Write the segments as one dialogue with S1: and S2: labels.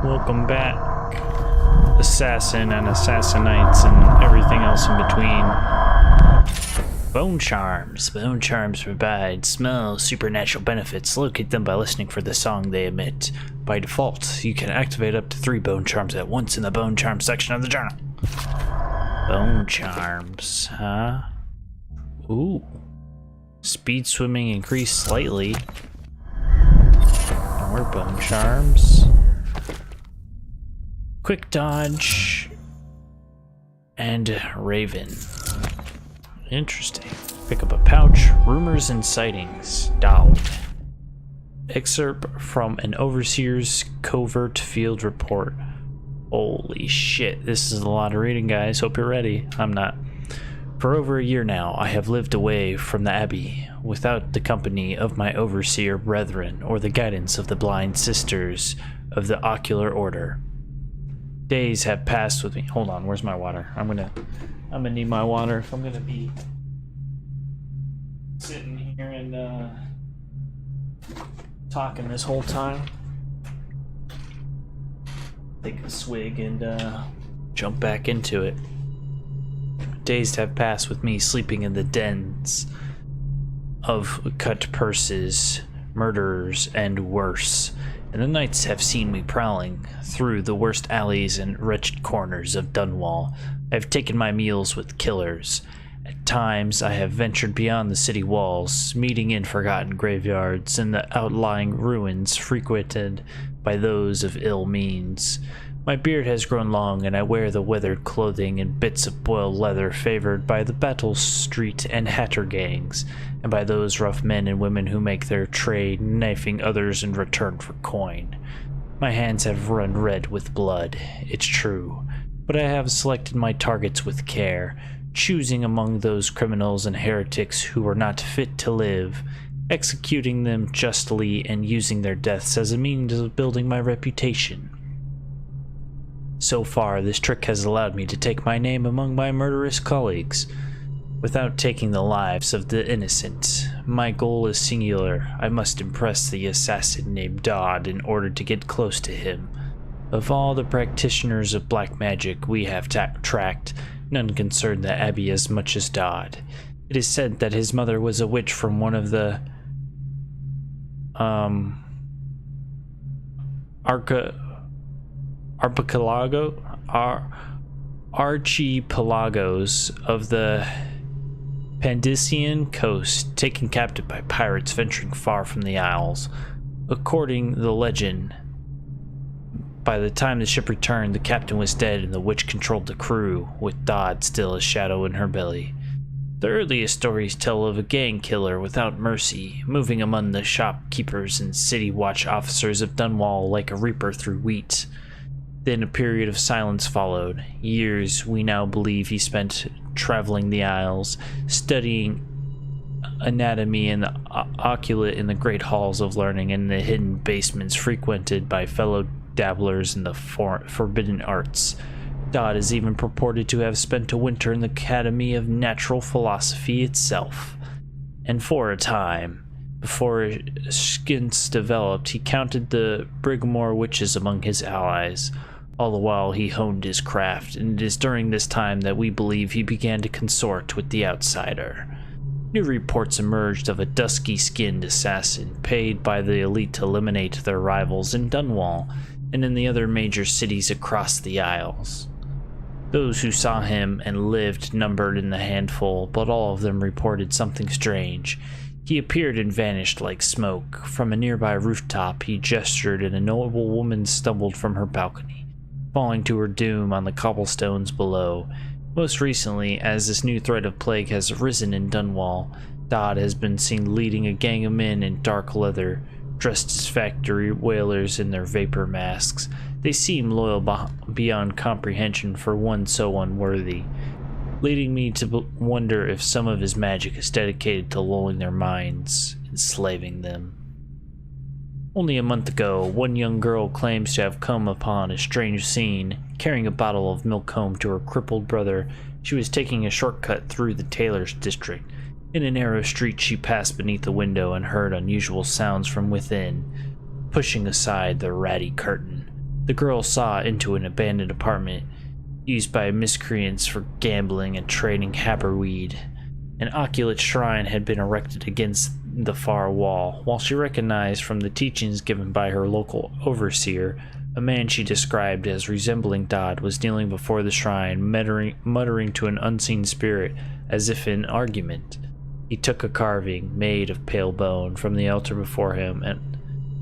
S1: Welcome back, assassin and assassinites and everything else in between. Bone charms. Bone charms provide small supernatural benefits. Locate them by listening for the song they emit. By default, you can activate up to 3 bone charms at once in the bone charm section of the journal. Bone charms, huh? Ooh. Speed swimming increased slightly. More bone charms. Quick dodge. And Raven. Interesting. Pick up a pouch. Rumors and sightings. Dowd. Excerpt from an overseer's covert field report. Holy shit, this is a lot of reading, guys. Hope you're ready. I'm not. For over a year now, I have lived away from the Abbey, without the company of my overseer brethren or the guidance of the blind sisters of the Ocular Order. Days have passed with me. Hold on, where's my water? I'm gonna need my water if I'm gonna be sitting here and talking this whole time. Take a swig and jump back into it. Days have passed with me sleeping in the dens of cut purses, murderers, and worse, and the nights have seen me prowling through the worst alleys and wretched corners of Dunwall. I have taken my meals with killers. At times I have ventured beyond the city walls, meeting in forgotten graveyards and the outlying ruins frequented by those of ill means. My beard has grown long, and I wear the weathered clothing and bits of boiled leather favored by the Battle Street and Hatter gangs, and by those rough men and women who make their trade knifing others in return for coin. My hands have run red with blood, it's true, but I have selected my targets with care, choosing among those criminals and heretics who are not fit to live, executing them justly and using their deaths as a means of building my reputation. So far, this trick has allowed me to take my name among my murderous colleagues, without taking the lives of the innocent. My goal is singular. I must impress the assassin named Dodd in order to get close to him. Of all the practitioners of black magic we have tracked, none concern the Abbey as much as Dodd. It is said that his mother was a witch from one of the archipelagos of the Pandician coast, taken captive by pirates venturing far from the Isles. According to the legend, by the time the ship returned, the captain was dead and the witch controlled the crew, with Dodd still a shadow in her belly. The earliest stories tell of a gang killer without mercy, moving among the shopkeepers and city watch officers of Dunwall like a reaper through wheat. Then a period of silence followed. Years, we now believe, he spent traveling the Isles, studying anatomy and the occult in the great halls of learning and the hidden basements frequented by fellow dabblers in the forbidden arts. Dodd is even purported to have spent a winter in the Academy of Natural Philosophy itself. And for a time, before his skins developed, he counted the Brigmore witches among his allies. All the while he honed his craft, and it is during this time that we believe he began to consort with the outsider. New reports emerged of a dusky-skinned assassin paid by the elite to eliminate their rivals in Dunwall and in the other major cities across the Isles. Those who saw him and lived numbered in the handful, but all of them reported something strange. He appeared and vanished like smoke. From a nearby rooftop he gestured and a noble woman stumbled from her balcony, falling to her doom on the cobblestones below. Most recently, as this new threat of plague has arisen in Dunwall, Dodd has been seen leading a gang of men in dark leather, dressed as factory whalers in their vapor masks. They seem loyal beyond comprehension for one so unworthy, leading me to wonder if some of his magic is dedicated to lulling their minds, enslaving them. Only a month ago, one young girl claims to have come upon a strange scene. Carrying a bottle of milk home to her crippled brother, she was taking a shortcut through the tailor's district. In a narrow street, she passed beneath a window and heard unusual sounds from within. Pushing aside the ratty curtain, The girl saw into an abandoned apartment used by miscreants for gambling and trading haberweed. An oculate shrine had been erected against the far wall. While she recognized from the teachings given by her local overseer, a man she described as resembling Dodd was kneeling before the shrine, muttering to an unseen spirit as if in argument. He took a carving, made of pale bone, from the altar before him,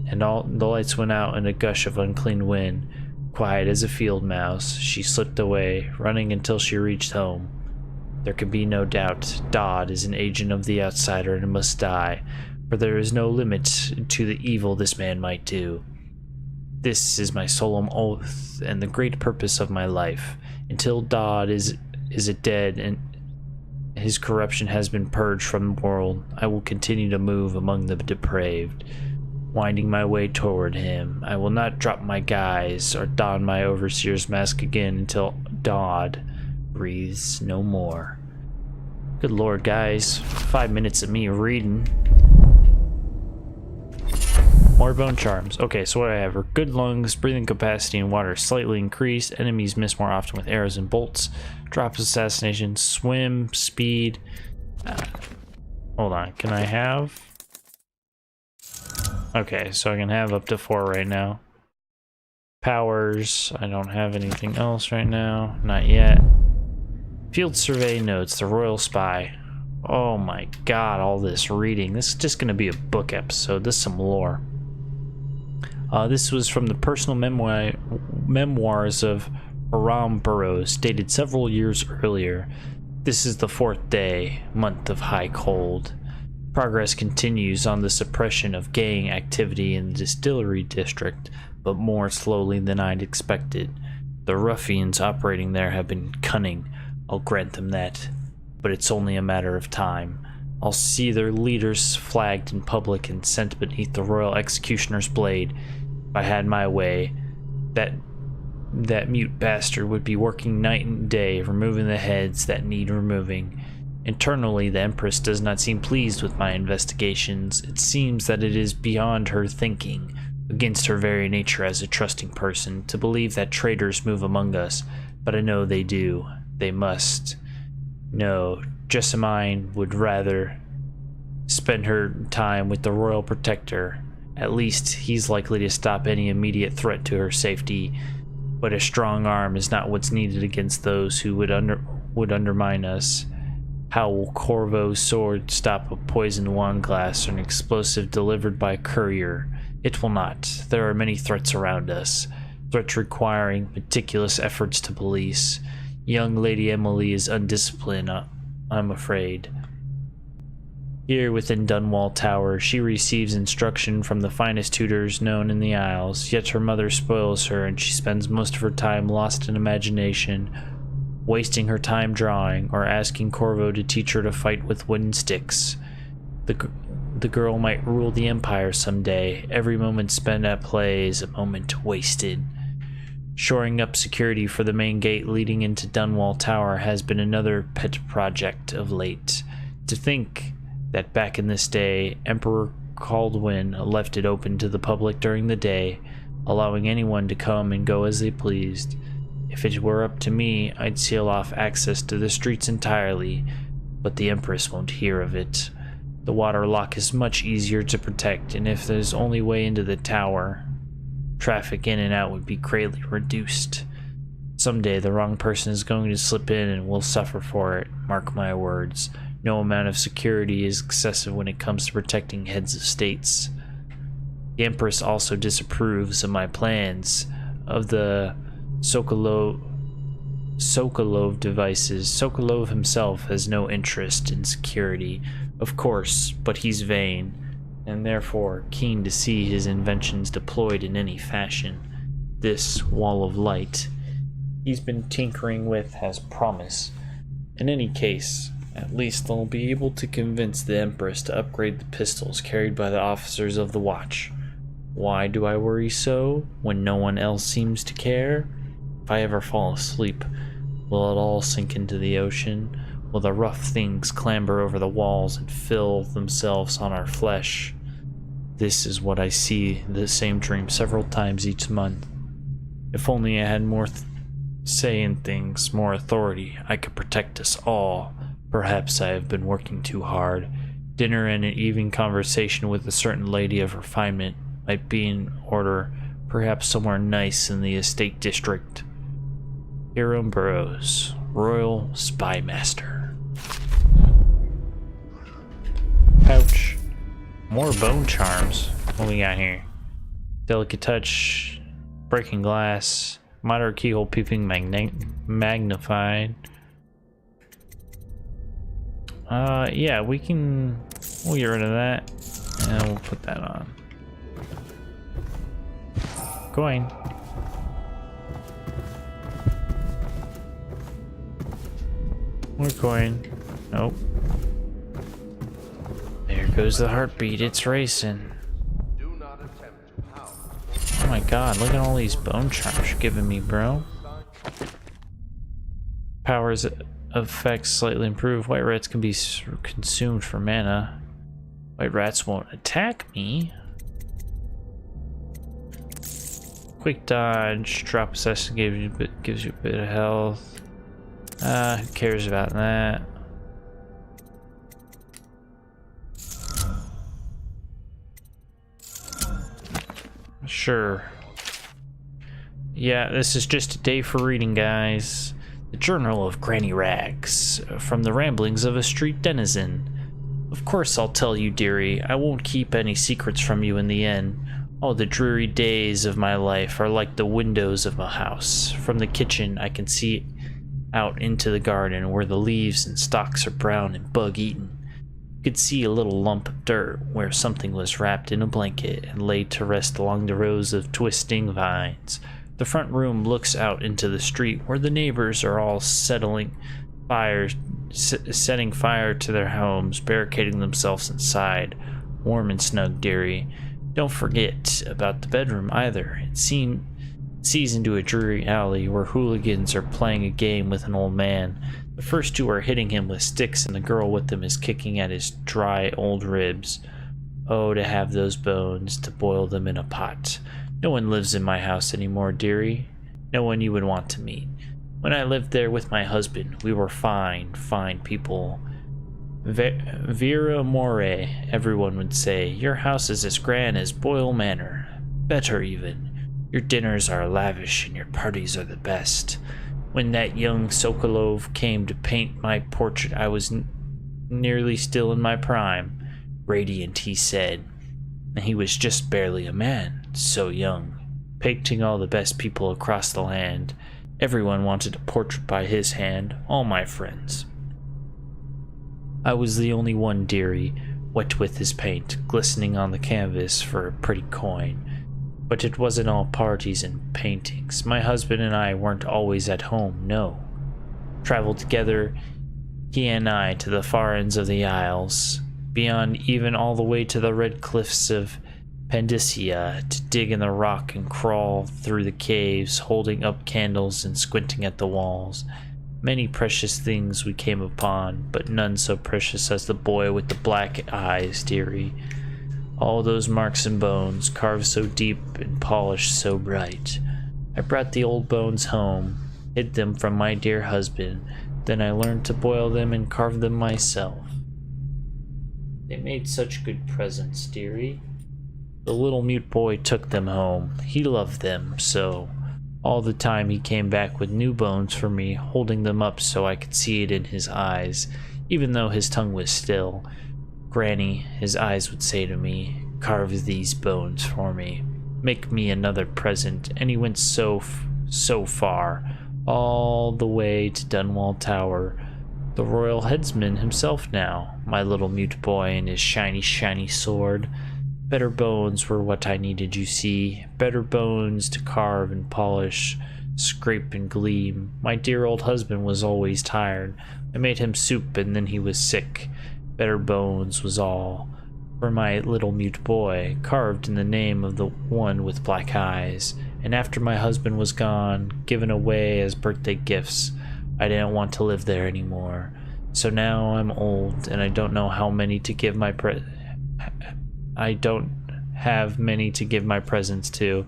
S1: and all the lights went out in a gush of unclean wind. Quiet as a field mouse, she slipped away, running until she reached home. There could be no doubt Dodd is an agent of the outsider and must die, for there is no limit to the evil this man might do. This is my solemn oath and the great purpose of my life. Until Dodd is dead and his corruption has been purged from the world, I will continue to move among the depraved, winding my way toward him. I will not drop my guise or don my overseer's mask again until Dodd breathes no more. Good lord, guys. 5 minutes of me reading. More bone charms. Okay, so what I have are good lungs, breathing capacity in water slightly increased, enemies miss more often with arrows and bolts, drops assassination, swim, speed. Hold on, can I have? Okay, so I can have up to 4 right now. Powers, I don't have anything else right now, not yet. Field survey notes, the royal spy. Oh my god, all this reading. This is just going to be a book episode. This is some lore. This was from the personal memoirs of Aram Burroughs, dated several years earlier. This is the 4th day, month of high cold. Progress continues on the suppression of gang activity in the distillery district, but more slowly than I'd expected. The ruffians operating there have been cunning, I'll grant them that, but it's only a matter of time. I'll see their leaders flagged in public and sent beneath the royal executioner's blade. If I had my way, that mute bastard would be working night and day, removing the heads that need removing. Internally, the Empress does not seem pleased with my investigations. It seems that it is beyond her thinking, against her very nature as a trusting person, to believe that traitors move among us, but I know they do. They must. No, Jessamine would rather spend her time with the royal protector. At least he's likely to stop any immediate threat to her safety, but a strong arm is not what's needed against those who would undermine us. How will Corvo's sword stop a poisoned wine glass or an explosive delivered by a courier? It will not. There are many threats around us, threats requiring meticulous efforts to police. Young Lady Emily is undisciplined, I'm afraid. Here within Dunwall Tower, she receives instruction from the finest tutors known in the Isles, yet her mother spoils her and she spends most of her time lost in imagination, wasting her time drawing or asking Corvo to teach her to fight with wooden sticks. The girl might rule the Empire someday. Every moment spent at play is a moment wasted. Shoring up security for the main gate leading into Dunwall Tower has been another pet project of late. To think that back in this day, Emperor Caldwin left it open to the public during the day, allowing anyone to come and go as they pleased. If it were up to me, I'd seal off access to the streets entirely, but the Empress won't hear of it. The water lock is much easier to protect, and if there's only way into the tower, traffic in and out would be greatly reduced. Someday the wrong person is going to slip in and we'll suffer for it, mark my words. No amount of security is excessive when it comes to protecting heads of states. The Empress also disapproves of my plans of the Sokolov devices. Sokolov himself has no interest in security, of course, but he's vain, and therefore keen to see his inventions deployed in any fashion. This wall of light he's been tinkering with has promise. In any case, at least they'll be able to convince the Empress to upgrade the pistols carried by the officers of the watch. Why do I worry so, when no one else seems to care? If I ever fall asleep, will it all sink into the ocean? Will the rough things clamber over the walls and fill themselves on our flesh? This is what I see, the same dream several times each month. If only I had more say in things, more authority, I could protect us all. Perhaps I have been working too hard. Dinner and an evening conversation with a certain lady of refinement might be in order, perhaps somewhere nice in the estate district. Hiram Burroughs, Royal Spy Master. Pouch. More bone charms. What we got here? Delicate touch, breaking glass, moderate keyhole peeping magnified. Yeah, we'll get rid of that, and we'll put that on. Coin. More coin. Nope. There goes the heartbeat, it's racing. Oh my god, look at all these bone charms you're giving me, bro. Powers effects slightly improved. White rats can be consumed for mana. White rats won't attack me. Quick dodge, drop assassin gives you a bit of health. Who cares about that? Sure. Yeah, this is just a day for reading, guys. The Journal of Granny Rags, from the ramblings of a street denizen. Of course I'll tell you, dearie. I won't keep any secrets from you in the end. All the dreary days of my life are like the windows of a house. From the kitchen I can see out into the garden where the leaves and stalks are brown and bug-eaten. You could see a little lump of dirt where something was wrapped in a blanket and laid to rest along the rows of twisting vines. The front room looks out into the street where the neighbors are all setting fire to their homes, barricading themselves inside. Warm and snug, dearie. Don't forget about the bedroom either. It sees into a dreary alley where hooligans are playing a game with an old man. The first two are hitting him with sticks, and the girl with them is kicking at his dry old ribs. Oh, to have those bones, to boil them in a pot. No one lives in my house anymore, dearie. No one you would want to meet. When I lived there with my husband, we were fine people. Vera More, everyone would say. Your house is as grand as Boyle Manor. Better even. Your dinners are lavish and your parties are the best. When that young Sokolov came to paint my portrait, I was nearly still in my prime. Radiant, he said. And he was just barely a man, so young. Painting all the best people across the land. Everyone wanted a portrait by his hand, all my friends. I was the only one, dearie, wet with his paint, glistening on the canvas for a pretty coin. But it wasn't all parties and paintings. My husband and I weren't always at home, no. Traveled together, he and I, to the far ends of the Isles, beyond even all the way to the red cliffs of Pandysia, to dig in the rock and crawl through the caves, holding up candles and squinting at the walls. Many precious things we came upon, but none so precious as the boy with the black eyes, dearie. All those marks and bones, carved so deep and polished so bright. I brought the old bones home, hid them from my dear husband, then I learned to boil them and carve them myself. They made such good presents, dearie. The little mute boy took them home. He loved them so. All the time he came back with new bones for me, holding them up so I could see it in his eyes, even though his tongue was still. Granny, his eyes would say to me, carve these bones for me. Make me another present. And he went so far, all the way to Dunwall Tower. The royal headsman himself now, my little mute boy and his shiny, shiny sword. Better bones were what I needed, you see. Better bones to carve and polish, scrape and gleam. My dear old husband was always tired. I made him soup and then he was sick. Better bones was all. For my little mute boy, carved in the name of the one with black eyes. And after my husband was gone, given away as birthday gifts, I didn't want to live there anymore. So now I'm old and I don't know how many to give my I don't have many to give my presents to.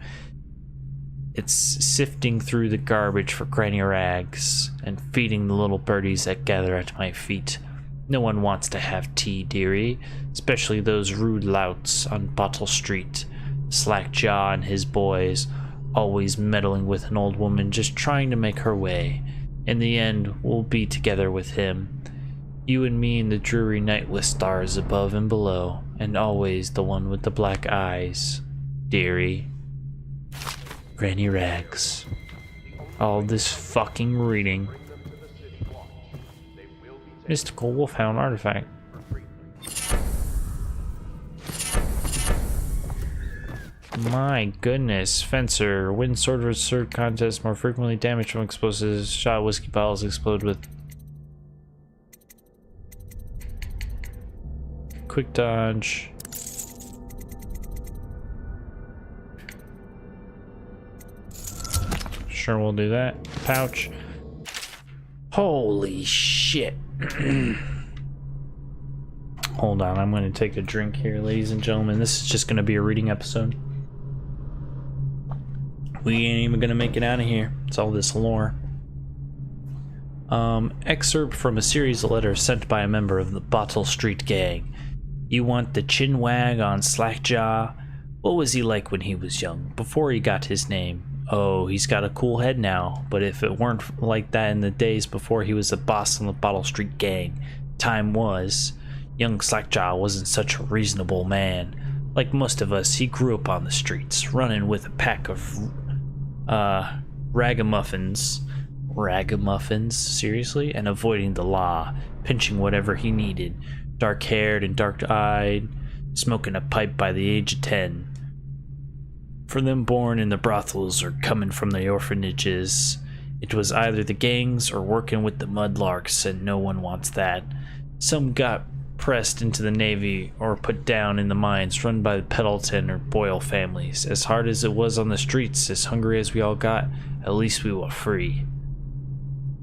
S1: It's sifting through the garbage for granny rags and feeding the little birdies that gather at my feet. No one wants to have tea, dearie, especially those rude louts on Bottle Street. Slackjaw and his boys, always meddling with an old woman just trying to make her way. In the end, we'll be together with him. You and me in the dreary night with stars above and below, and always the one with the black eyes, dearie. Granny Rags. All this fucking reading. Mystical Wolfhound artifact. My goodness. Fencer. Win sword versus sword contest more frequently damaged from explosives. Shot whiskey bottles explode with quick dodge. Sure, we'll do that. Pouch. Holy shit. Hold on, I'm going to take a drink here, ladies and gentlemen. This is just going to be a reading episode. We ain't even going to make it out of here. It's all this lore. Excerpt from a series of letters sent by a member of the Bottle Street Gang. You want the chin wag on Slackjaw? What was he like when he was young, before he got his name? Oh, he's got a cool head now, but if it weren't like that in the days before he was the boss on the Bottle Street Gang, time was. Young Slackjaw wasn't such a reasonable man. Like most of us, he grew up on the streets, running with a pack of ragamuffins. Ragamuffins? Seriously? And avoiding the law, pinching whatever he needed. Dark-haired and dark-eyed, smoking a pipe by the age of 10. For them born in the brothels or coming from the orphanages, it was either the gangs or working with the mudlarks, and no one wants that. Some got pressed into the Navy or put down in the mines run by the Pendleton or Boyle families. As hard as it was on the streets, as hungry as we all got, at least we were free.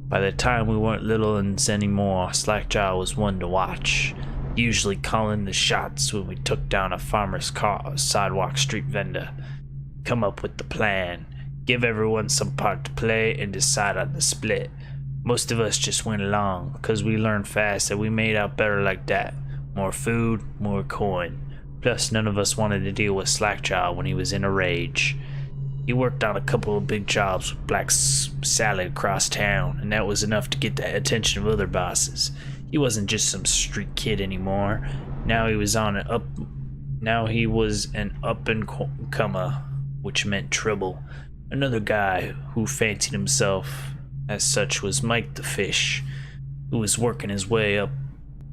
S1: By the time we weren't little uns anymore, Slackjaw was one to watch, usually calling the shots when we took down a farmer's sidewalk street vendor. Come up with the plan, give everyone some part to play, and decide on the split. Most of us just went along, because we learned fast that we made out better like that. More food, more coin. Plus, none of us wanted to deal with Slackjaw when he was in a rage. He worked on a couple of big jobs with Black Salad across town, and that was enough to get the attention of other bosses. He wasn't just some street kid anymore. Now he was an up-and-comer, which meant trouble. Another guy who fancied himself as such was Mike the Fish, who was working his way up,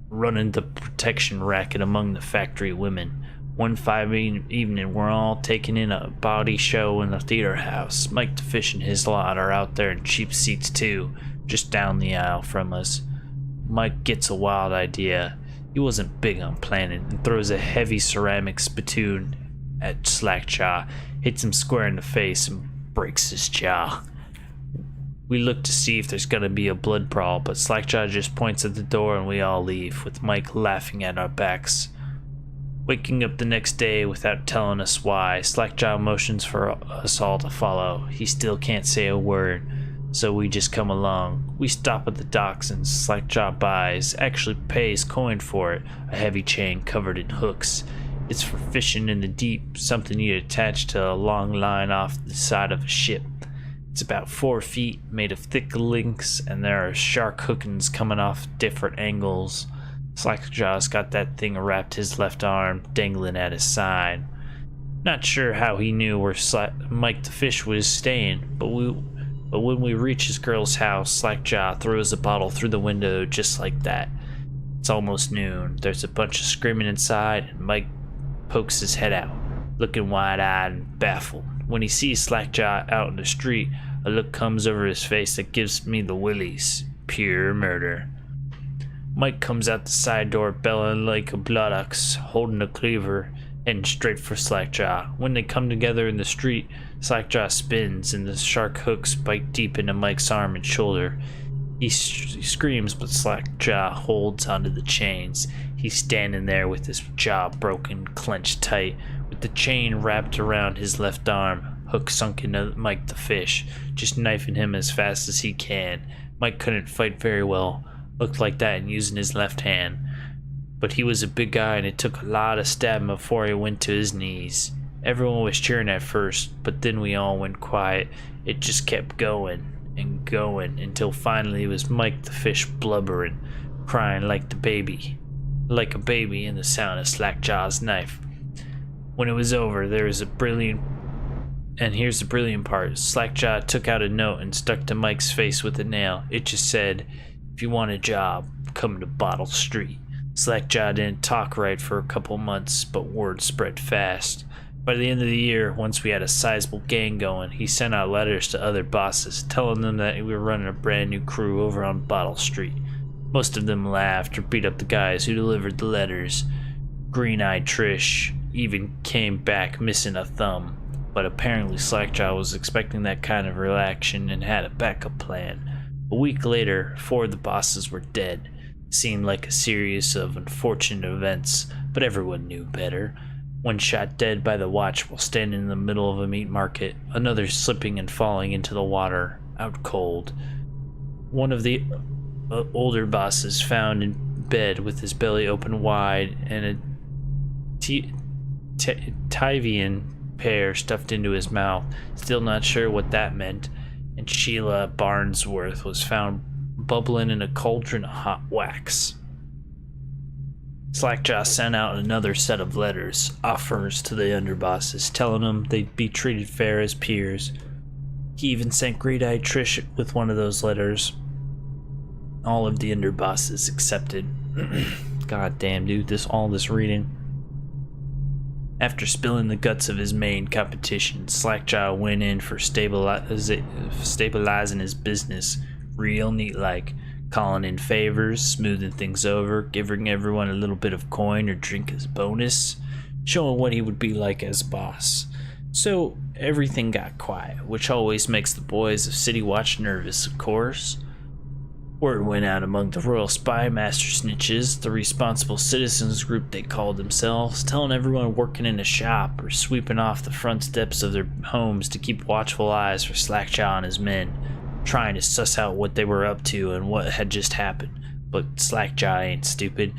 S1: running the protection racket among the factory women. One fine evening, we're all taking in a bawdy show in a theater house. Mike the Fish and his lot are out there in cheap seats too, just down the aisle from us. Mike gets a wild idea. He wasn't big on planning, and throws a heavy ceramic spittoon at Slackjaw, hits him square in the face, and breaks his jaw. We look to see if there's gonna be a blood brawl, but Slackjaw just points at the door and we all leave, with Mike laughing at our backs. Waking up the next day without telling us why, Slackjaw motions for us all to follow. He still can't say a word, so we just come along. We stop at the docks and Slackjaw buys, actually pays coin for it, a heavy chain covered in hooks. It's for fishing in the deep, something you attach to a long line off the side of a ship. It's about 4 feet, made of thick links, and there are shark hookings coming off different angles. Slackjaw's got that thing wrapped his left arm, dangling at his side. Not sure how he knew where Mike the Fish was staying, but when we reach his girl's house, Slackjaw throws a bottle through the window just like that. It's almost noon. There's a bunch of screaming inside, and Mike pokes his head out, looking wide-eyed and baffled. When he sees Slackjaw out in the street, a look comes over his face that gives me the willies. Pure murder. Mike comes out the side door bellowing like a bullocks, holding a cleaver, heading straight for Slackjaw. When they come together in the street, Slackjaw spins and the shark hooks bite deep into Mike's arm and shoulder. He screams, but Slackjaw holds onto the chains. He's standing there with his jaw broken, clenched tight, with the chain wrapped around his left arm, hook sunk into Mike the fish, just knifing him as fast as he can. Mike couldn't fight very well, looked like that and using his left hand. But he was a big guy and it took a lot of stabbing before he went to his knees. Everyone was cheering at first, but then we all went quiet. It just kept going and going until finally it was Mike the fish blubbering, crying like a baby in the sound of Slackjaw's knife. When it was over, here's the brilliant part. Slackjaw took out a note and stuck to Mike's face with a nail. It just said, "If you want a job, come to Bottle Street." Slackjaw didn't talk right for a couple months, but word spread fast. By the end of the year, once we had a sizable gang going, he sent out letters to other bosses, telling them that we were running a brand new crew over on Bottle Street. Most of them laughed or beat up the guys who delivered the letters. Green-eyed Trish even came back missing a thumb, but apparently Slackjaw was expecting that kind of reaction and had a backup plan. A week later, 4 of the bosses were dead. Seemed like a series of unfortunate events, but everyone knew better. One shot dead by the watch while standing in the middle of a meat market, another slipping and falling into the water, out cold. One of the older bosses found in bed with his belly open wide and a Tyvian pear stuffed into his mouth, still not sure what that meant, and Sheila Barnsworth was found bubbling in a cauldron of hot wax. Slackjaw sent out another set of letters, offers to the underbosses, telling them they'd be treated fair as peers. He even sent Great-Eyed Trish with one of those letters. All of the underbosses accepted. God damn, dude, all this reading. After spilling the guts of his main competition, Slackjaw went in for stabilizing his business real neat-like, calling in favors, smoothing things over, giving everyone a little bit of coin or drink as bonus, showing what he would be like as boss. So everything got quiet, which always makes the boys of City Watch nervous, of course. Word went out among the Royal Spy Master Snitches, the responsible citizens group they called themselves, telling everyone working in a shop or sweeping off the front steps of their homes to keep watchful eyes for Slackjaw and his men, trying to suss out what they were up to and what had just happened. But Slackjaw ain't stupid.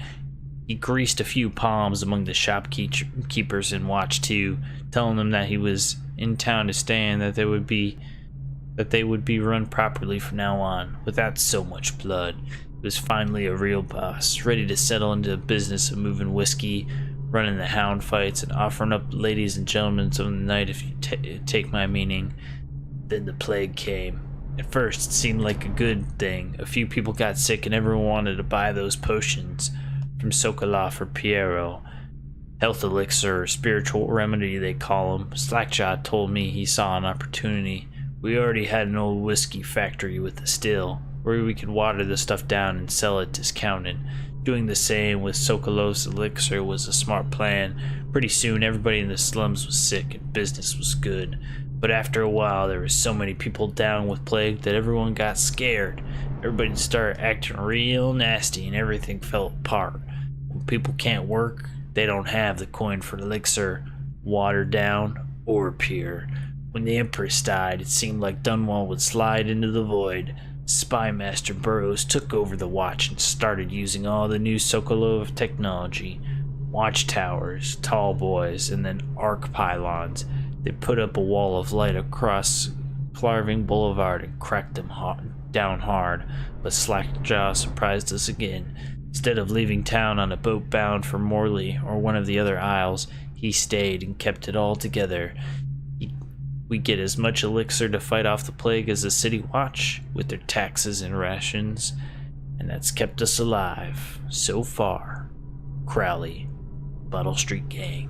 S1: He greased a few palms among the shopkeepers in Watch 2, telling them that he was in town to stay and that they would be run properly from now on, without so much blood. He was finally a real boss, ready to settle into the business of moving whiskey, running the hound fights, and offering up ladies and gentlemen of the night, if you take my meaning. Then the plague came. At first, it seemed like a good thing. A few people got sick and everyone wanted to buy those potions from Sokolov or Piero. Health elixir or spiritual remedy they call them. Slackjaw told me he saw an opportunity. We already had an old whiskey factory with a still, where we could water the stuff down and sell it discounted. Doing the same with Sokolov's elixir was a smart plan. Pretty soon everybody in the slums was sick and business was good. But after a while there were so many people down with plague that everyone got scared. Everybody started acting real nasty and everything fell apart. When people can't work, they don't have the coin for elixir, watered down, or pure. When the Empress died, it seemed like Dunwall would slide into the void. Spy Master Burroughs took over the watch and started using all the new Sokolov technology. Watchtowers, tall boys, and then arc pylons. They put up a wall of light across Clarving Boulevard and cracked them down hard, but Slackjaw surprised us again. Instead of leaving town on a boat bound for Morley or one of the other isles, he stayed and kept it all together. We get as much elixir to fight off the plague as the City Watch, with their taxes and rations, and that's kept us alive, so far. Crowley, Bottle Street Gang.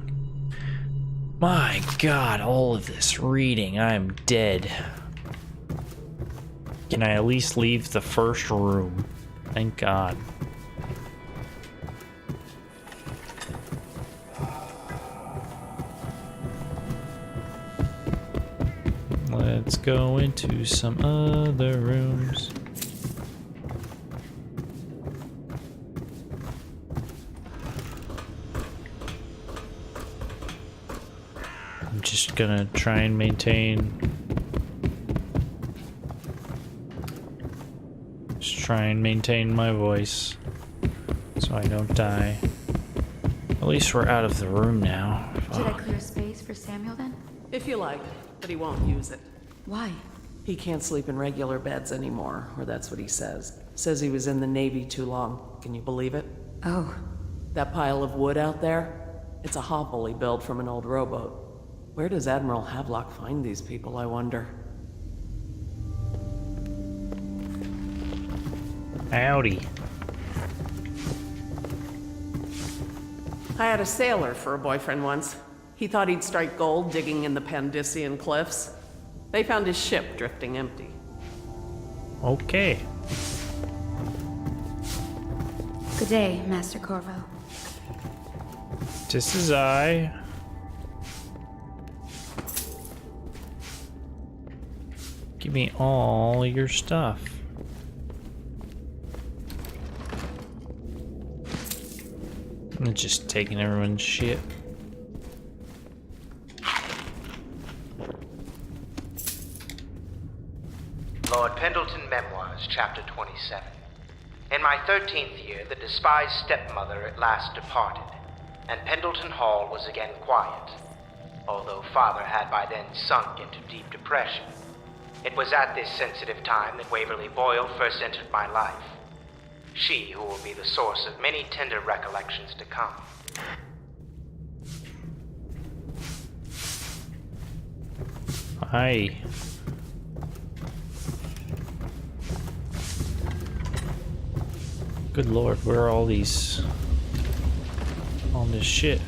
S1: My God, all of this reading, I'm dead. Can I at least leave the first room? Thank God. Let's go into some other rooms. I'm just just gonna try and maintain... Just try and maintain my voice so I don't die. At least we're out of the room now.
S2: Should I clear space for Samuel then?
S3: If you like, but he won't use it.
S2: Why?
S3: He can't sleep in regular beds anymore, or that's what he says. Says he was in the Navy too long. Can you believe it?
S2: Oh.
S3: That pile of wood out there? It's a hovel he built from an old rowboat. Where does Admiral Havelock find these people, I wonder?
S1: Howdy.
S3: I had a sailor for a boyfriend once. He thought he'd strike gold digging in the Pandician cliffs. They found his ship drifting empty.
S1: Okay.
S2: Good day, Master Corvo.
S1: This is I. Give me all your stuff. I'm just taking everyone's shit.
S4: Lord Pendleton Memoirs, Chapter 27. In my 13th year, the despised stepmother at last departed, and Pendleton Hall was again quiet, although Father had by then sunk into deep depression. It was at this sensitive time that Waverly Boyle first entered my life. She who will be the source of many tender recollections to come.
S1: Hi. Good lord, where are all this shit?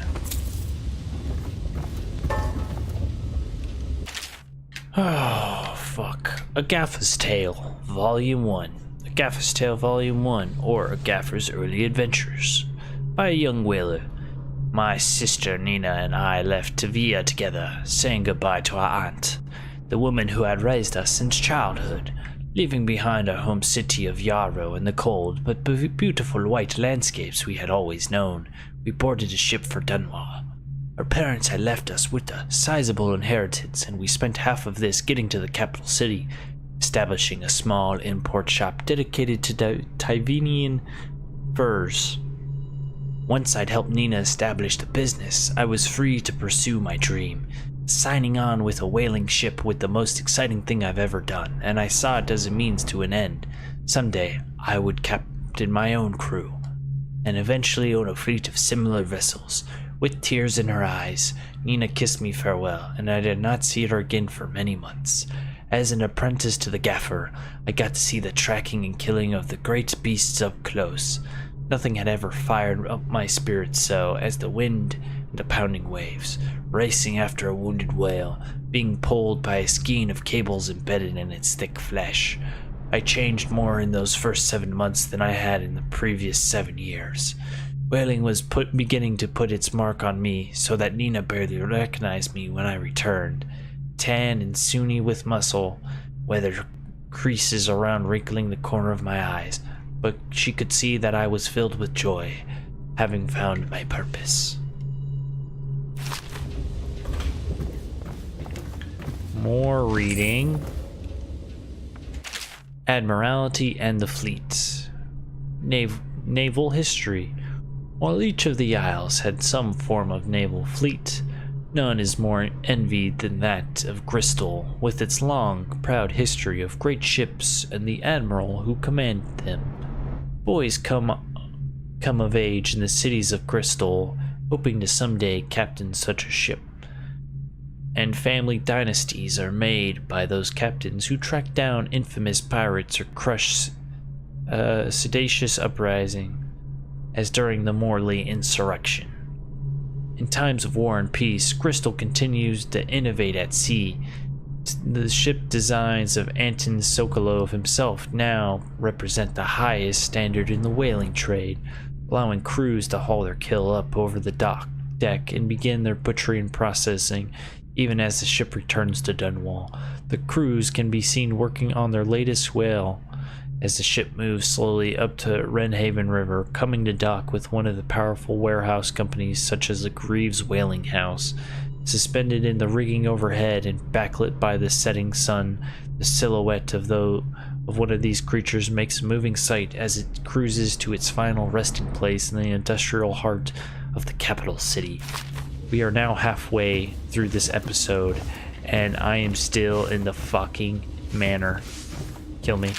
S1: Oh, fuck. A Gaffer's Tale, Volume 1. A Gaffer's Tale, Volume 1, or A Gaffer's Early Adventures, by a young whaler. My sister Nina and I left Tavia together, saying goodbye to our aunt, the woman who had raised us since childhood, leaving behind our home city of Yarrow and the cold but beautiful white landscapes we had always known. We boarded a ship for Dunwall. Our parents had left us with a sizable inheritance, and we spent half of this getting to the capital city, establishing a small import shop dedicated to Tivenian furs. Once I'd helped Nina establish the business, I was free to pursue my dream, signing on with a whaling ship with the most exciting thing I've ever done, and I saw it as a means to an end. Someday, I would captain my own crew, and eventually own a fleet of similar vessels. With tears in her eyes, Nina kissed me farewell, and I did not see her again for many months. As an apprentice to the gaffer, I got to see the tracking and killing of the great beasts up close. Nothing had ever fired up my spirits so as the wind and the pounding waves, racing after a wounded whale, being pulled by a skein of cables embedded in its thick flesh. I changed more in those first 7 months than I had in the previous 7 years. Whaling was beginning to put its mark on me, so that Nina barely recognized me when I returned. Tan and sunny with muscle, weathered creases around wrinkling the corner of my eyes, but she could see that I was filled with joy, having found my purpose. More reading. Admiralty and the Fleet. Naval history. While each of the Isles had some form of naval fleet, none is more envied than that of Crystal, with its long, proud history of great ships and the admiral who commanded them. Boys come of age in the cities of Crystal, hoping to someday captain such a ship. And family dynasties are made by those captains who track down infamous pirates or crush seditious uprising, as during the Morley insurrection. In times of war and peace, Crystal continues to innovate at sea. The ship designs of Anton Sokolov himself now represent the highest standard in the whaling trade, allowing crews to haul their kill up over the deck and begin their butchery and processing. Even as the ship returns to Dunwall, the crews can be seen working on their latest whale as the ship moves slowly up to Wrenhaven River, coming to dock with one of the powerful warehouse companies such as the Greaves Whaling House. Suspended in the rigging overhead and backlit by the setting sun, the silhouette of one of these creatures makes a moving sight as it cruises to its final resting place in the industrial heart of the capital city. We are now halfway through this episode, and I am still in the fucking manor. Kill me.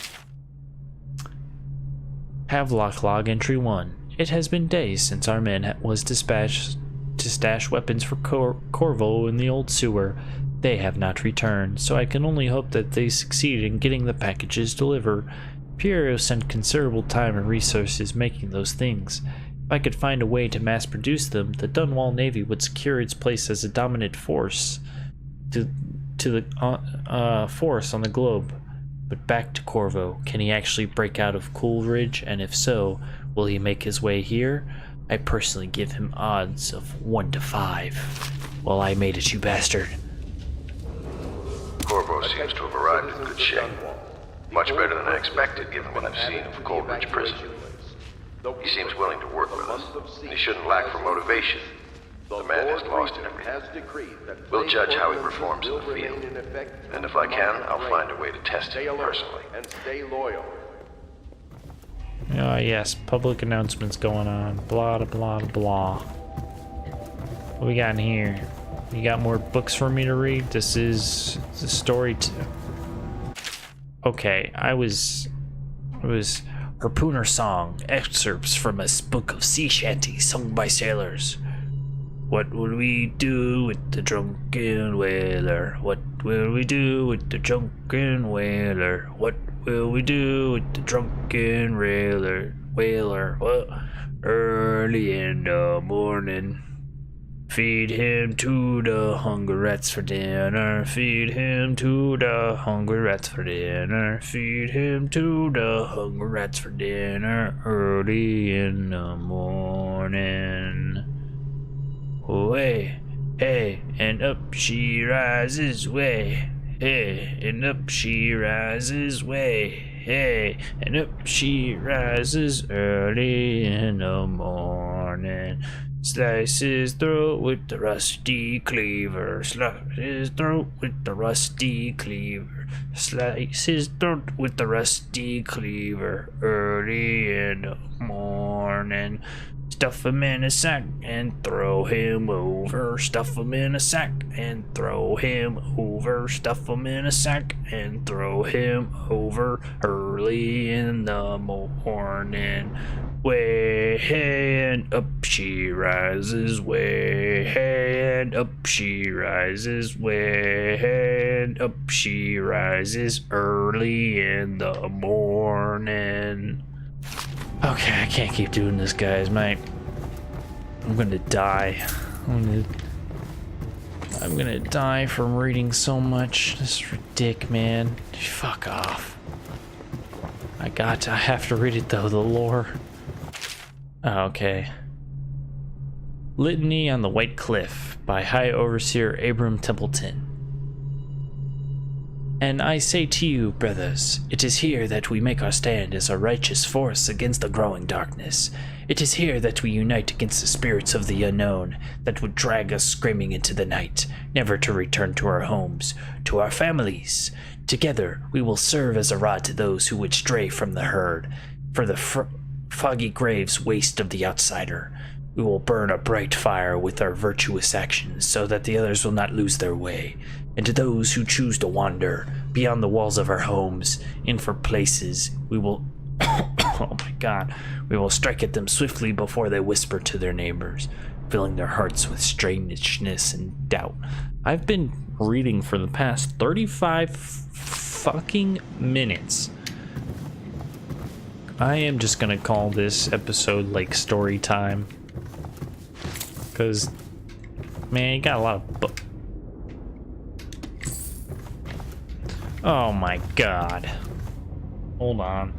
S1: Havelock log entry 1. It has been days since our man was dispatched to stash weapons for Corvo in the old sewer. They have not returned, so I can only hope that they succeed in getting the packages delivered. Pierre sent considerable time and resources making those things. If I could find a way to mass produce them, the Dunwall Navy would secure its place as a dominant force to the force on the globe. But back to Corvo. Can he actually break out of Coolridge? And if so, will he make his way here? I personally give him odds of 1 to 5. Well, I made it, you bastard.
S5: Corvo seems to have arrived in good shape. Much better than I expected, given what I've seen of Coolridge Prison. He seems willing to work with us, and he shouldn't lack for motivation. The man has lost everything. We'll judge how he performs in the field. And if I can, I'll find a way to test him personally.
S1: Ah, yes, public announcements going on. Blah, blah, blah. What we got in here? You got more books for me to read? This is the story. Okay, I was Harpooner Song, excerpts from a book of sea shanties sung by sailors. What would we do with the drunken whaler? What will we do with the drunken whaler? What will we do with the drunken whaler? What? Early in the morning. Feed him to the hungry rats for dinner. Feed him to the hungry rats for dinner. Feed him to the hungry rats for dinner. Early in the morning. Way, hey, and up she rises, way, hey, and up she rises, way, hey, and up she rises early in the morning. Slice his throat with the rusty cleaver. Slice his throat with the rusty cleaver. Slice his throat with the rusty cleaver. Early in the morning. Stuff him in a sack and throw him over. Stuff him in a sack and throw him over. Stuff him in a sack and throw him over. Early in the morning. Way, hey, and up she rises. Way, hey, and up she rises. Way, hey, and up she rises. Early in the morning. Okay, I can't keep doing this, guys, mate. I'm gonna die. I'm gonna die from reading so much. This is ridiculous, man. Fuck off. I have to read it though, the lore. Oh, okay. Litany on the White Cliff by High Overseer Abram Templeton. And I say to you, brothers, it is here that we make our stand as a righteous force against the growing darkness. It is here that we unite against the spirits of the unknown that would drag us screaming into the night, never to return to our homes, to our families. Together, we will serve as a rod to those who would stray from the herd, for the foggy graves waste of the outsider. We will burn a bright fire with our virtuous actions so that the others will not lose their way. And to those who choose to wander beyond the walls of our homes, in for places, we will oh my god, we will strike at them swiftly before they whisper to their neighbors, filling their hearts with strangeness and doubt. I've been reading for the past 35 fucking minutes. I am just gonna call this episode like story time, because man, you got a lot of oh my god. Hold on.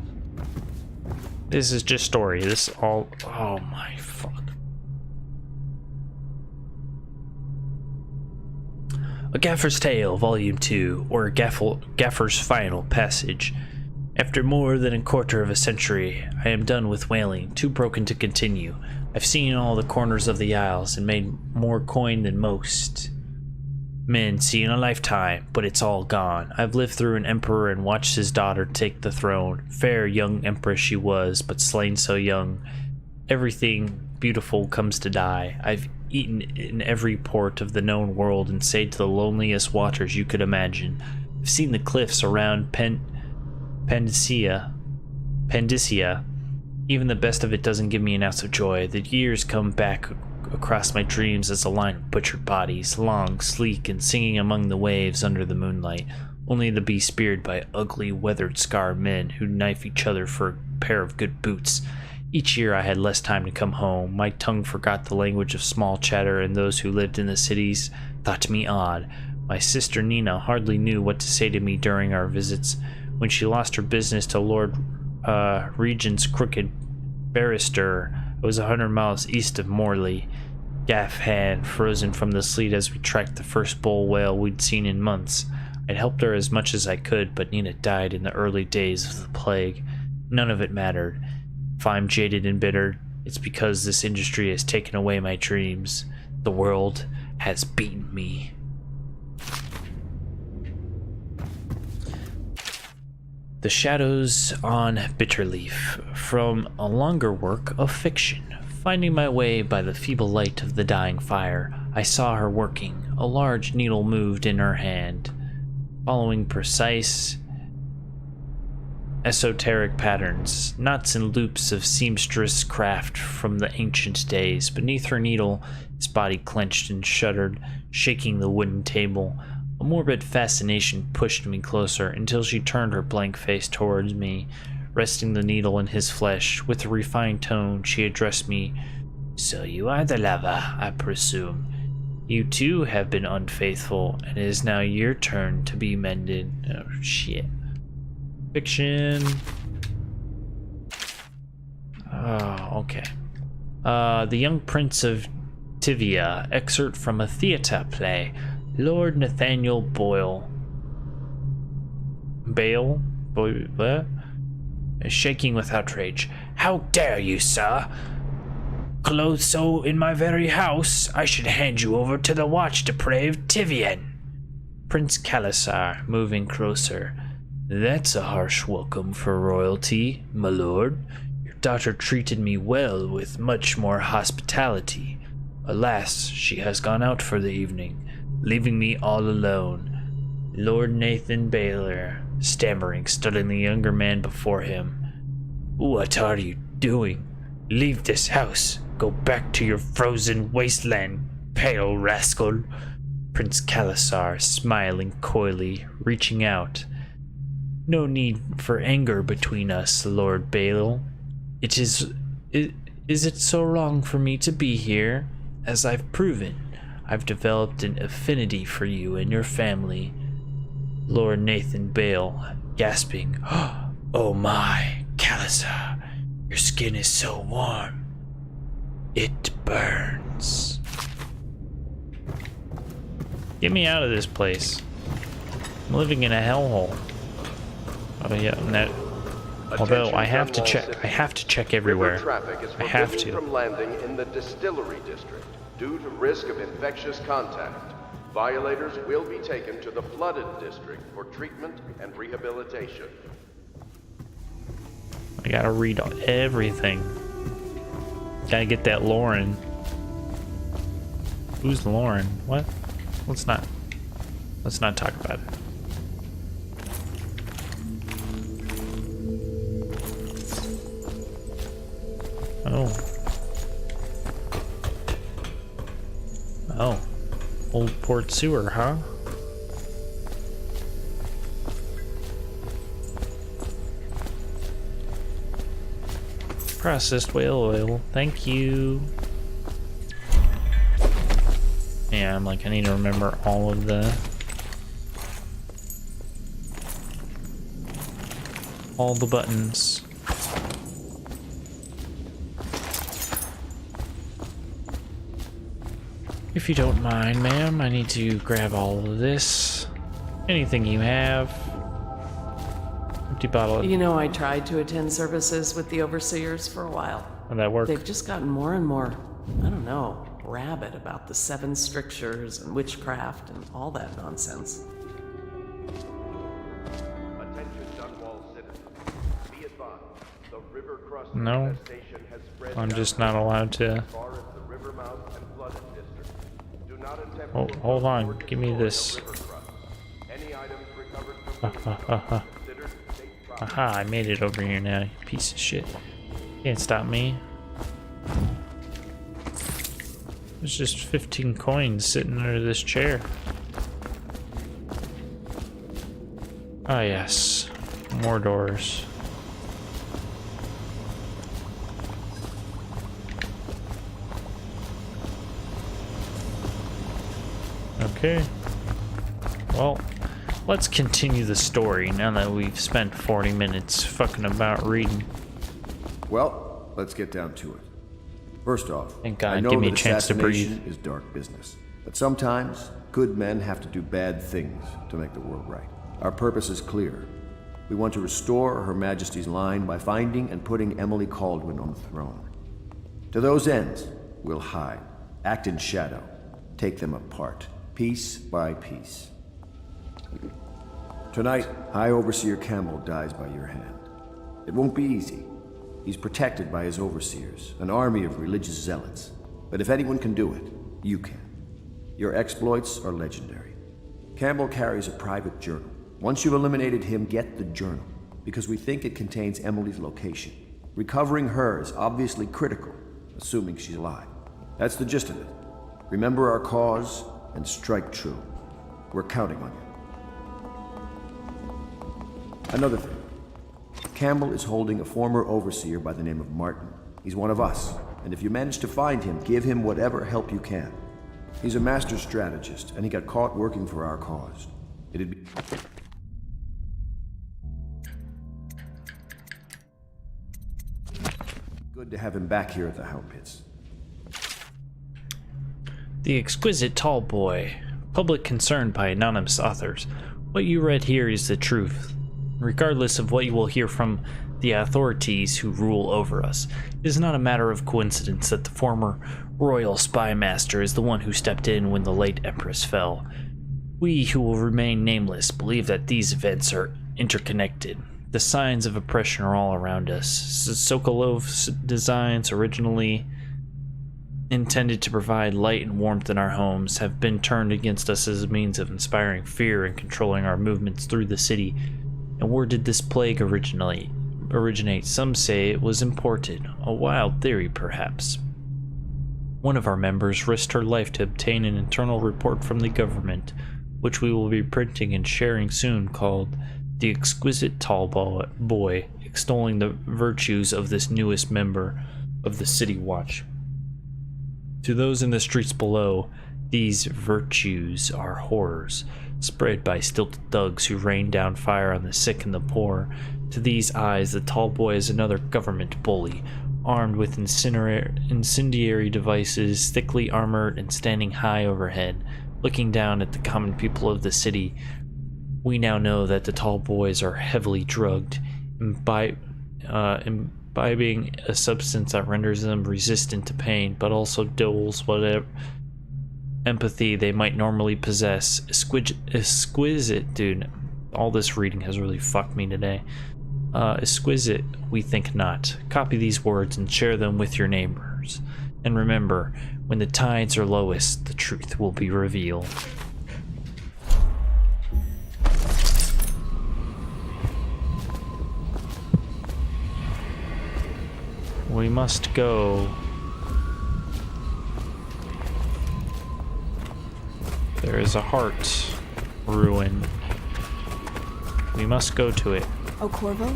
S1: This is just story. This all. Oh my fuck. A Gaffer's Tale, Volume 2, or Gaffer's Final Passage. After more than a quarter of a century, I am done with whaling, too broken to continue. I've seen all the corners of the Isles and made more coin than most. men see in a lifetime, but it's all gone. I've lived through an emperor and watched his daughter take the throne. Fair young empress she was, but slain so young. Everything beautiful comes to die. I've eaten in every port of the known world and sailed to the loneliest waters you could imagine. I've seen the cliffs around Pandicia. Even the best of it doesn't give me an ounce of joy. The years come back across my dreams as a line of butchered bodies, long, sleek, and singing among the waves under the moonlight, only to be speared by ugly, weathered, scarred men who knife each other for a pair of good boots. Each year I had less time to come home. My tongue forgot the language of small chatter, and those who lived in the cities thought me odd. My sister Nina hardly knew what to say to me during our visits. When she lost her business to Lord Regent's crooked barrister, I was 100 miles east of Morley, gaff hand frozen from the sleet as we tracked the first bull whale we'd seen in months. I'd helped her as much as I could, but Nina died in the early days of the plague. None of it mattered. If I'm jaded and bitter, it's because this industry has taken away my dreams. The world has beaten me. The Shadows on Bitterleaf, from a longer work of fiction. Finding my way by the feeble light of the dying fire, I saw her working. A large needle moved in her hand, following precise, esoteric patterns, knots and loops of seamstress craft from the ancient days. Beneath her needle, his body clenched and shuddered, shaking the wooden table. A morbid fascination pushed me closer until she turned her blank face towards me, resting the needle in his flesh. With a refined tone, she addressed me. "So you are the lover, I presume. You too have been unfaithful, and it is now your turn to be mended." Oh, shit. Fiction. Oh, okay. The Young Prince of Tivia, excerpt from a theatre play. Lord Nathaniel Bale, what? Shaking with outrage. "How dare you, sir? Clothed so in my very house, I should hand you over to the watch-depraved Tivian." Prince Calasar, moving closer. "That's a harsh welcome for royalty, my lord. Your daughter treated me well with much more hospitality. Alas, she has gone out for the evening, leaving me all alone." Lord Nathan Baylor, stammering, studying the younger man before him. "What are you doing? Leave this house. Go back to your frozen wasteland, pale rascal." Prince Calasar, smiling coyly, reaching out. "No need for anger between us, Lord Bayle. Is it so wrong for me to be here? As I've proven, I've developed an affinity for you and your family." Lord Nathan Bale, gasping. "Oh my, Calasar, your skin is so warm. It burns." Get me out of this place. I'm living in a hellhole. Oh yeah, and that. Although I have to check everywhere. I have to.
S6: From landing in the distillery district due to risk of infectious contact. Violators will be taken to the flooded district for treatment and rehabilitation.
S1: I gotta read everything. Gotta get that Lauren. Who's Lauren? What? Let's not talk about it. Oh. Old Port Sewer, huh? Processed whale oil, thank you. Yeah, I'm like, I need to remember all of the buttons. If you don't mind, ma'am, I need to grab all of this. Anything you have. Empty bottle.
S3: You know, I tried to attend services with the overseers for a while.
S1: How'd that work?
S3: They've just gotten more and more, I don't know, rabid about the 7 strictures and witchcraft and all that nonsense.
S6: Attention Dunwall citizens. Be advised, the river crust
S1: No.
S6: infestation has spread
S1: I'm
S6: down
S1: just not allowed to.
S6: as far as the river mouth and flooded district. Do not attempt
S1: Oh,
S6: to
S1: hold on.
S6: approach or
S1: Give me
S6: destroy
S1: this.
S6: the river crust. Any items recovered from
S1: Ha,
S6: the
S1: ha,
S6: river
S1: ha, ha.
S6: crust considered state property.
S1: Aha, I made it over here now, you piece of shit. Can't stop me. There's just 15 coins sitting under this chair. Ah, yes. More doors. Okay. Well, let's continue the story now that we've spent 40 minutes fucking about reading.
S7: Well, let's get down to it. First off,
S1: Thank God,
S7: I know
S1: give me a
S7: that
S1: chance to
S7: assassination is dark business, but sometimes good men have to do bad things to make the world right. Our purpose is clear. We want to restore Her Majesty's line by finding and putting Emily Caldwin on the throne. To those ends, we'll hide, act in shadow, take them apart, piece by piece. Tonight, High Overseer Campbell dies by your hand. It won't be easy. He's protected by his overseers, an army of religious zealots. But if anyone can do it, you can. Your exploits are legendary. Campbell carries a private journal. Once you've eliminated him, get the journal, because we think it contains Emily's location. Recovering her is obviously critical, assuming she's alive. That's the gist of it. Remember our cause and strike true. We're counting on you. Another thing. Campbell is holding a former overseer by the name of Martin. He's one of us, and if you manage to find him, give him whatever help you can. He's a master strategist, and he got caught working for our cause. It'd be... good to have him back here at the Hound Pits.
S1: The Exquisite Tall Boy. Public concern by anonymous authors. What you read here is the truth. Regardless of what you will hear from the authorities who rule over us, it is not a matter of coincidence that the former royal spy master is the one who stepped in when the late Empress fell. We who will remain nameless believe that these events are interconnected. The signs of oppression are all around us. Sokolov's designs, originally intended to provide light and warmth in our homes, have been turned against us as a means of inspiring fear and controlling our movements through the city. And where did this plague originate? Some say it was imported. A wild theory, perhaps. One of our members risked her life to obtain an internal report from the government, which we will be printing and sharing soon, called The Exquisite Tall Boy, extolling the virtues of this newest member of the City Watch. To those in the streets below, these virtues are horrors, spread by stilted thugs who rain down fire on the sick and the poor. To these eyes, the tall boy is another government bully, armed with incendiary devices, thickly armored and standing high overhead, looking down at the common people of the city. We now know that the tall boys are heavily drugged, imbibing a substance that renders them resistant to pain, but also dulls whatever empathy they might normally possess. Exquisite, dude. All this reading has really fucked me today. Exquisite, we think not. Copy these words and share them with your neighbors. And remember, when the tides are lowest, the truth will be revealed. We must go. There is a heart ruin. We must go to it.
S8: Oh, Corvo?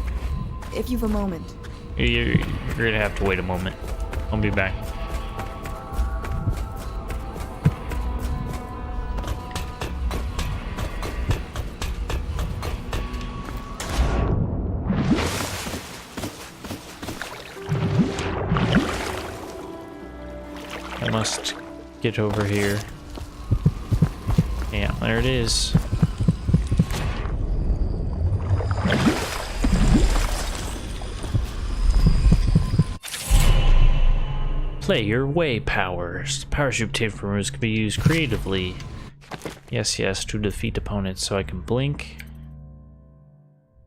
S8: If you've a moment.
S1: You're gonna have to wait a moment. I'll be back. I must get over here. Yeah, there it is. Play your way powers. The powers you obtain from rooms can be used creatively. Yes, yes, to defeat opponents. So I can blink.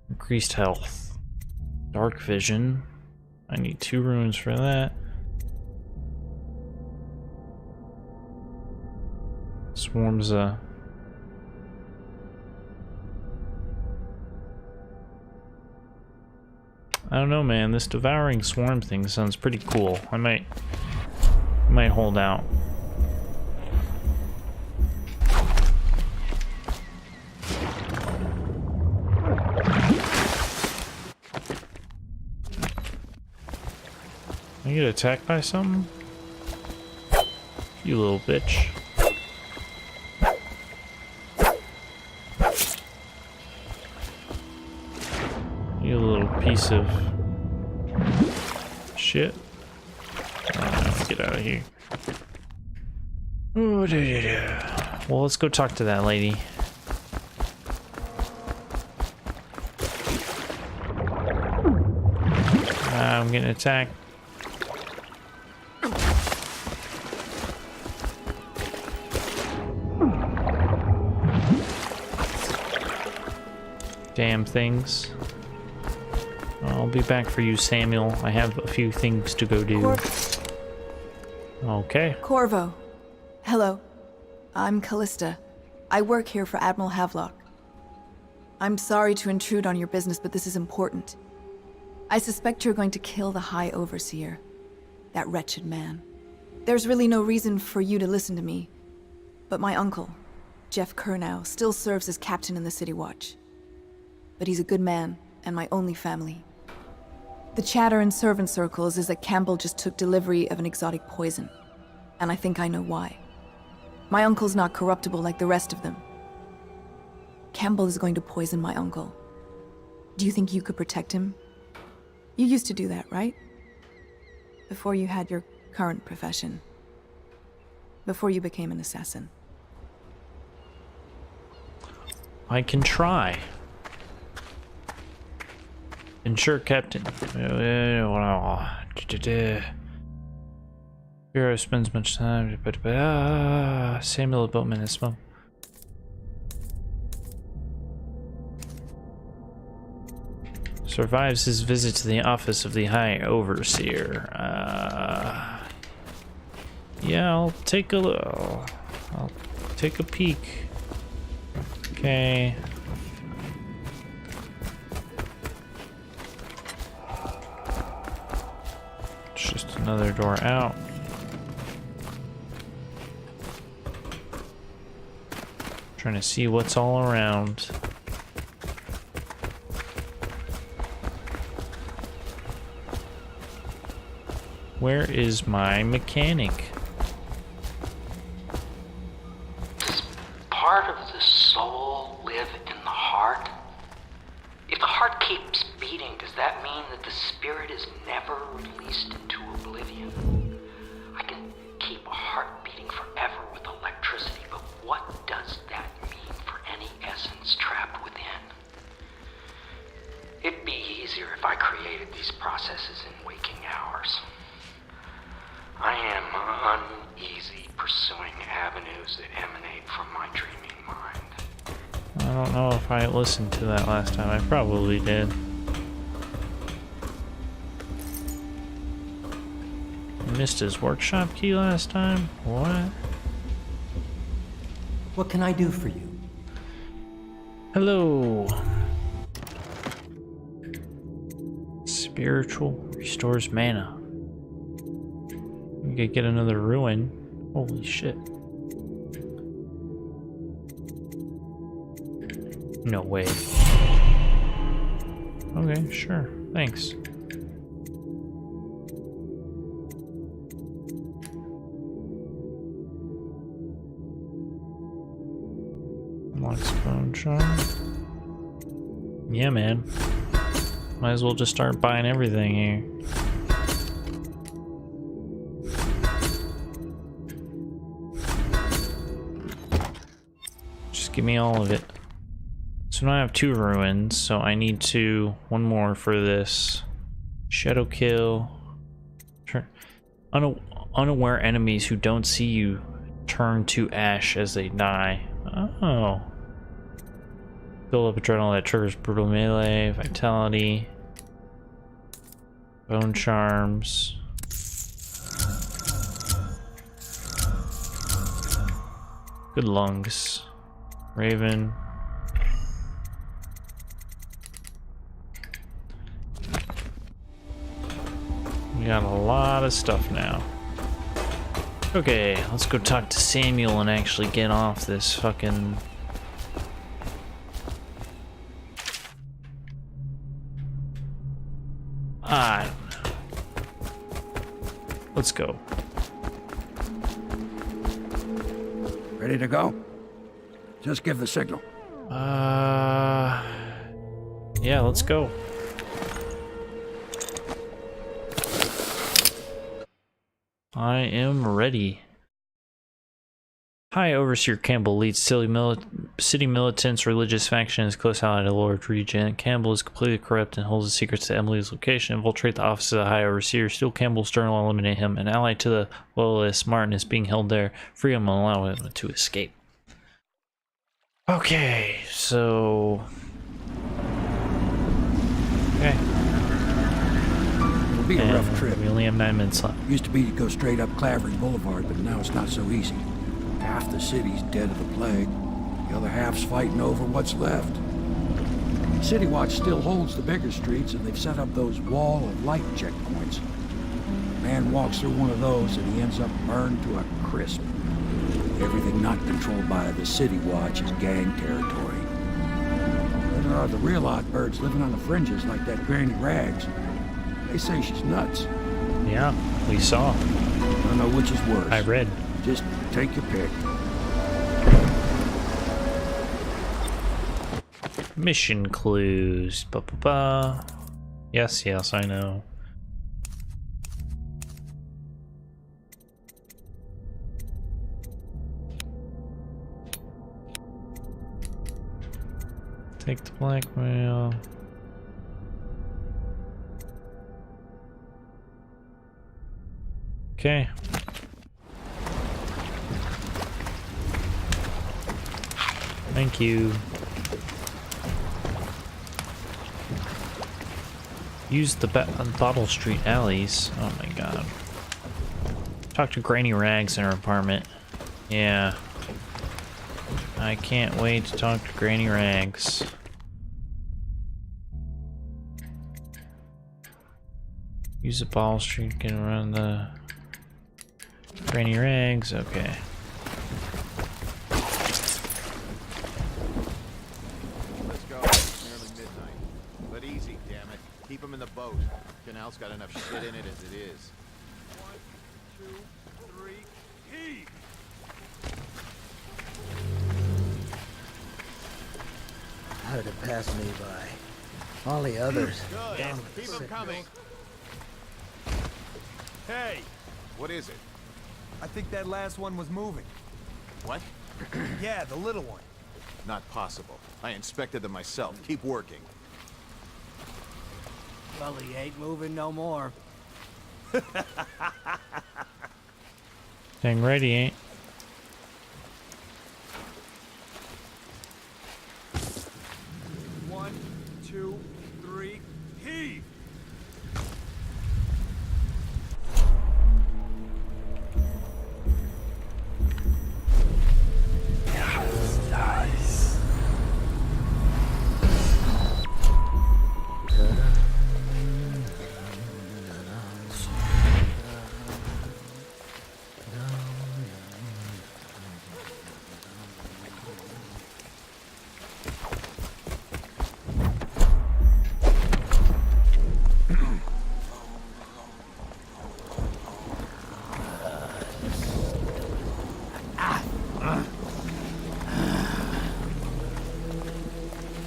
S1: Increased health. Dark vision. I need 2 runes for that. Swarms I don't know, man. This devouring swarm thing sounds pretty cool. I might hold out. I get attacked by something? You little bitch. You little piece of shit. Get out of here. Well, let's go talk to that lady. I'm getting attacked. Damn things. I'll be back for you, Samuel. I have a few things to go do. Okay.
S8: Corvo. Hello. I'm Callista. I work here for Admiral Havelock. I'm sorry to intrude on your business, but this is important. I suspect you're going to kill the High Overseer. That wretched man. There's really no reason for you to listen to me. But my uncle, Jeff Kernow, still serves as captain in the City Watch. But he's a good man, and my only family. The chatter in servant circles is that Campbell just took delivery of an exotic poison. And I think I know why. My uncle's not corruptible like the rest of them. Campbell is going to poison my uncle. Do you think you could protect him? You used to do that, right? Before you had your current profession. Before you became an assassin.
S1: I can try. Ensure Captain. Bureau spends much time. Samuel Boatman has smoke. Survives his visit to the office of the High Overseer. Yeah, I'll take a look. I'll take a peek. Okay. It's just another door out. Trying to see what's all around. Where is my mechanic?
S4: Does part of the soul live in the heart? If the heart keeps beating, does that mean that the spirit is never released into oblivion? I can keep a heart beating forever with electricity, but what does that mean for any essence trapped within? It'd be easier if I created these processes in waking hours. I am uneasy pursuing avenues that emanate from my dreaming mind.
S1: I don't know if I listened to that last time. I probably did. I missed his workshop key last time? What?
S9: What can I do for you?
S1: Hello. Spiritual restores mana. We could get another ruin. Holy shit. No way. Okay, sure. Thanks. Unlocks bone charm. Yeah, man. Might as well just start buying everything here. Give me all of it. So now I have 2 ruins, so I need one more for this. Shadow kill. unaware enemies who don't see you turn to ash as they die. Oh. Build up adrenaline that triggers brutal melee, vitality, bone charms. Good lungs. Raven. We got a lot of stuff now. Okay, let's go talk to Samuel and actually get off this fucking... I don't know. Let's go.
S9: Ready to go? Just give the signal.
S1: Yeah, let's go. I am ready. High Overseer Campbell leads city militants, religious faction, is close ally to Lord Regent. Campbell is completely corrupt and holds the secrets to Emily's location. Infiltrate the office of the High Overseer, steal Campbell's journal, and eliminate him. An ally to the loyalists, Martin is being held there. Free him and allow him to escape. Okay, so... Okay.
S9: It'll be a rough trip.
S1: We only have 9 minutes left.
S9: Used to be to go straight up Clavering Boulevard, but now it's not so easy. Half the city's dead of the plague. The other half's fighting over what's left. City Watch still holds the bigger streets, and they've set up those wall of light checkpoints. A man walks through one of those, and he ends up burned to a crisp. Everything not controlled by the City Watch is gang territory. Then there are the real odd birds living on the fringes, like that Granny Rags. They say she's nuts.
S1: Yeah, we saw.
S9: I don't know which is worse.
S1: I read.
S9: Just take your pick.
S1: Mission clues. Ba-ba-ba. Yes, yes, I know. Take the blackmail. Okay. Thank you. Use the Bottle Street alleys. Oh my god. Talk to Granny Rags in her apartment. Yeah. I can't wait to talk to Granny Rags. Use the Bottle Street, get around the Granny Rags. Okay.
S10: Keep him in the boat. Canal's got enough shit in it as it is. 1, 2, 3, heave!
S11: How did it pass me by? All the others.
S10: Good. Keep him coming. Hey! What is it?
S12: I think that last one was moving.
S10: What?
S12: Yeah, the little one.
S10: Not possible. I inspected them myself. Keep working.
S11: Well, he ain't moving no more.
S1: Dang right he ain't.
S12: One, two, three, heave!
S11: Nice.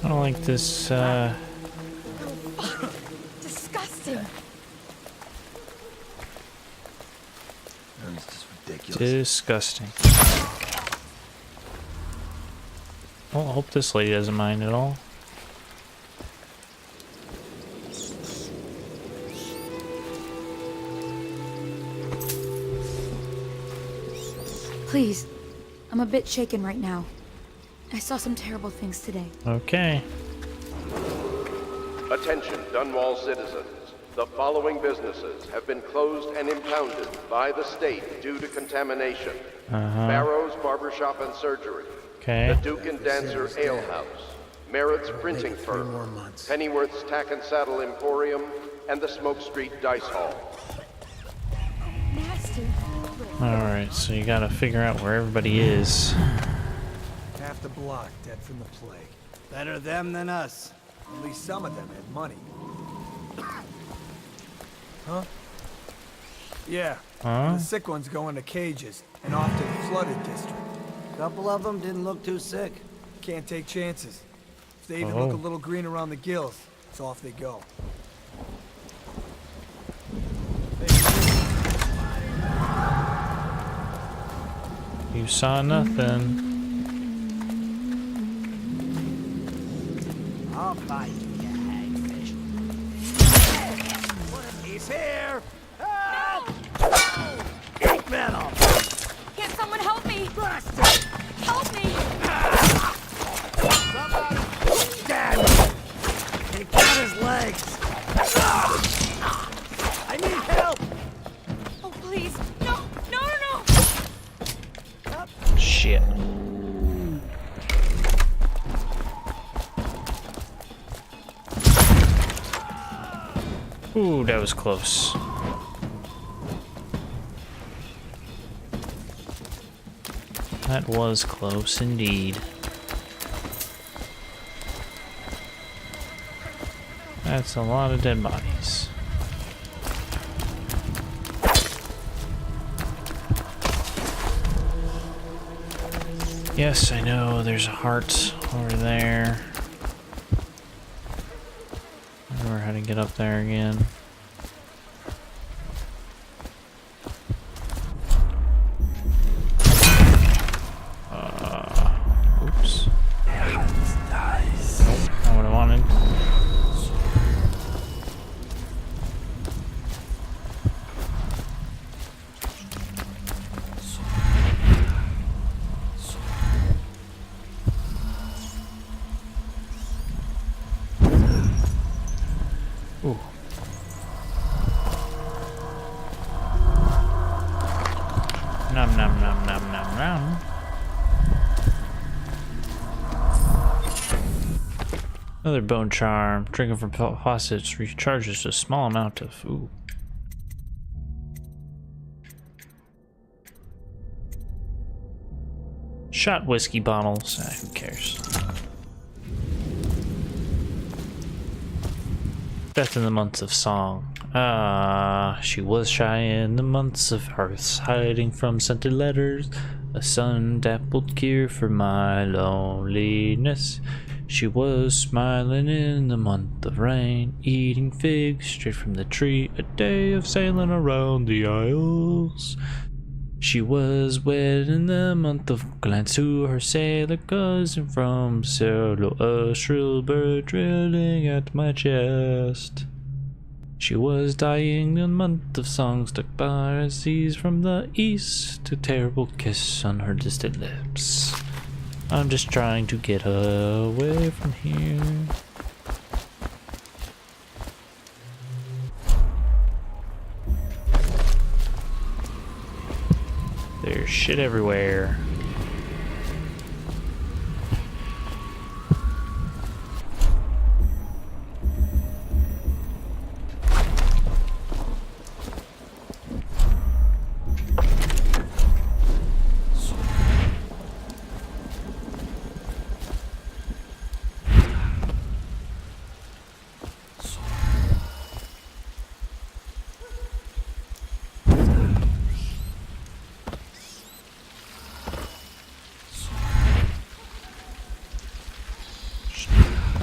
S1: I don't like this,
S8: Disgusting.
S11: It's just ridiculous.
S1: disgusting. Well, I hope this lady doesn't mind at all.
S2: Please. I'm a bit shaken right now. I saw some terrible things today.
S1: Okay.
S6: Attention, Dunwall citizens. The following businesses have been closed and impounded by the state due to contamination. Barrow's Barbershop and Surgery.
S1: Okay.
S6: The Duke and Dancer Ale House. Merritt's Printing Firm. Pennyworth's Tack and Saddle Emporium. And the Smoke Street Dice Hall.
S2: Nasty.
S1: Alright, so you gotta figure out where everybody is.
S12: Half the block dead from the plague.
S11: Better them than us.
S12: At least some of them had money. Huh? Yeah.
S1: Huh?
S12: The sick ones go into cages and off to the flooded district.
S11: Couple of them didn't look too sick.
S12: Can't take chances. If they even look a little green around the gills, it's off they go.
S1: You saw nothing.
S11: I'll buy you, hagfish. He's here! Help! Take metal!
S2: Can someone help me?
S11: Bastard!
S2: Help me!
S11: Somebody! Damn it! He got his legs! I need help!
S2: Oh, please. No, no, no, no!
S1: Shit. Ooh, that was close. That was close indeed. That's a lot of dead bodies. Yes, I know there's a heart over there. I remember how to get up there again. Oops. Nope, not what I wanted. Ooh. Nom nom nom nom nom nom. Another bone charm. Drinking from faucets recharges a small amount of. Ooh. Shot whiskey bottles. Who cares? Death in the months of song. She was shy in the months of hearths, hiding from scented letters, a sun-dappled cure for my loneliness. She was smiling in the month of rain, eating figs straight from the tree, a day of sailing around the isles. She was wed in the month of glance to her sailor cousin from Solo, a shrill bird drilling at my chest. She was dying in the month of songs stuck by a seas from the east, a terrible kiss on her distant lips. I'm just trying to get away from here. There's shit everywhere.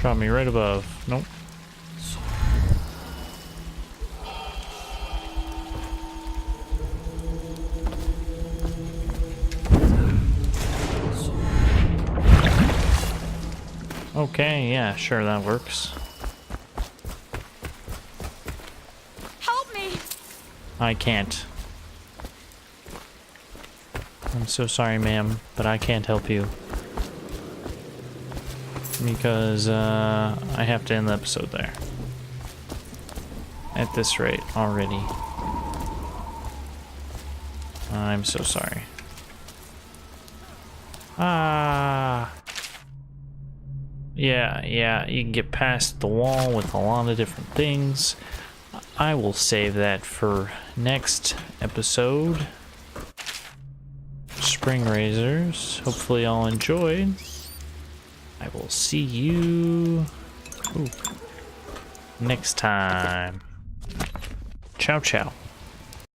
S1: Drop me right above. Nope. Okay, yeah, sure, that works.
S2: Help me!
S1: I can't. I'm so sorry, ma'am, but I can't help you. Because, I have to end the episode there. At this rate, already. I'm so sorry. Yeah, you can get past the wall with a lot of different things. I will save that for next episode. Spring Razors. Hopefully y'all enjoyed. I will see you next time. Ciao, ciao.